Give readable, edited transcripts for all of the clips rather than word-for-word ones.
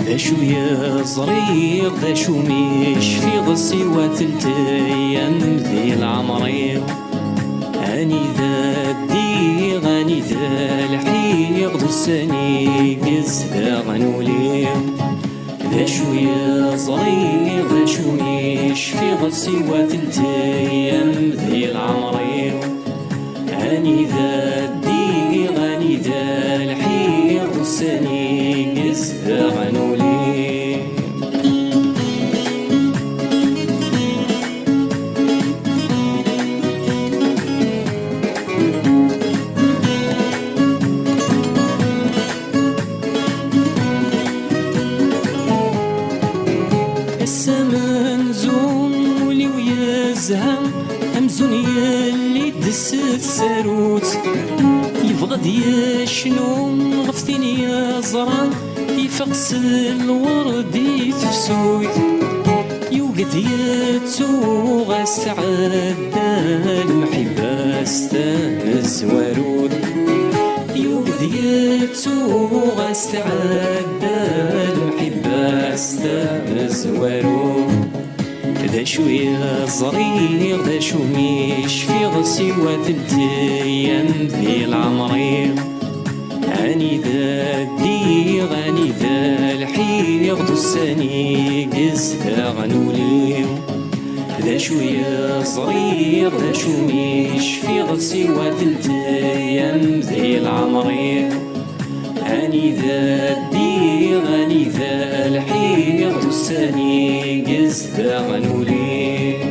ذا شو يا زريق ذا شو ميش في غصي وثلتيام ذي العمريق. أني ذا الديغ أني ذا الحيق ذو السنيق ذا غنوليق. ذا شو يا زريق ذا شو ميش في غصي وثلتيام ذي العمريق. أني ذا الديغ أني ذا الحيق ذو السنيق ذا غنوليق. السمن زولي ويزهم همزون يلي دس الساروت. يبغض يشنو غفتين يا زران يفقس الورد يتفسوت. يوقد يتوغ استعد المحبة استانس ورود. يوقد يتوغ استعد المحبة استانس ورود. ذا شو يا زريق ذا شو ميش في غصي وثلتيام ذي العمريق. أني ذا الديغ أني ذا الحيق ذو السنيق ذا غنوليق. ذا شو يا زريق ذا شو ميش في غصي وثلتيام ذي العمريق. أني ذا الديغ أني ذا الحيق ذو السنيق ذا غنوليق.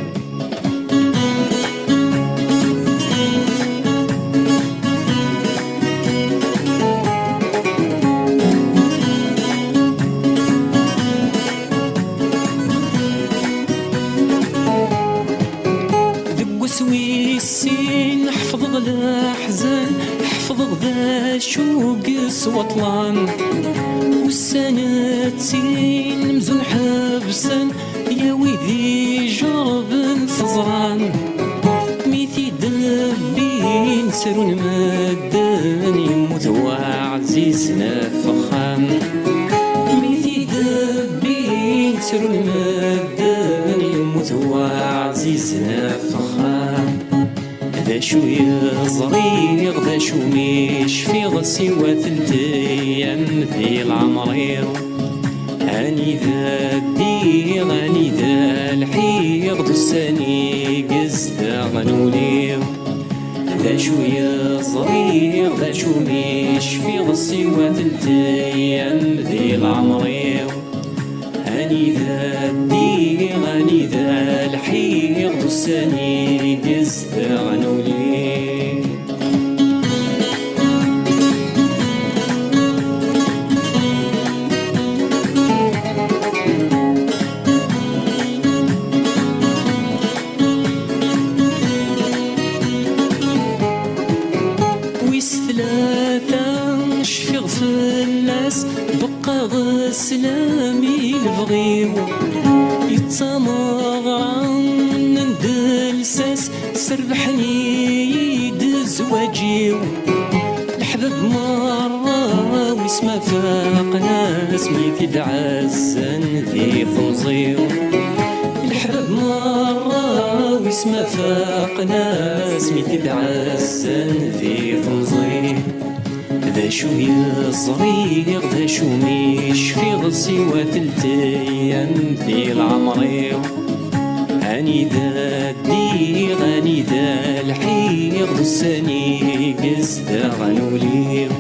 سويسين حفظ الأحزان حفظ ذا شوق سوطلان. والسنتين مزون حبسان يا ويدي جرب ثزران. ميثي دبين سرون مدان يموت وعزيزنا فخام. ميثي دبين سرون مدان يموت وعزيزنا فخام. ذا شو يا زريق ذا شو ميش في غصي وثلتيام ذي العمريق. أني ذا الديغ أني ذا الحيق ذو السنيق ذا غنوليق. ذا شو يا زريق ذا شو ميش في غصي وثلتيام ذي العمريق. أني ذا الديغ أني ذا الحيق ذو السنيق ذا غنوليق. ويس ثلاثة شفيغ فلاس بقى غسلامي البغيو. يتمغران ندلساس سربحني يدز واجيو. الحباب مرة ويسما فاقناس ميثي دعزن ذي فنزيو. الحباب مرة ويسما فاقناس ميثي دعزن ذي فنزيو. ذا شو يا زريق ذا شو ميش في غصي وثلتيام ذي العمريق. أني ذا الديغ أني ذا الحيق ذو السنيق ذا غنوليق.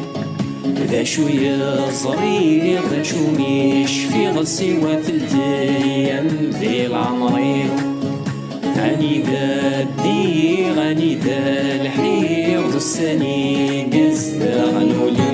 ذا شو يا زريق ذا شو ميش في غصي وثلتيام ذي العمريق. أني ذا الديغ أني ذا الحيق ذو السنيق ذا غنوليق.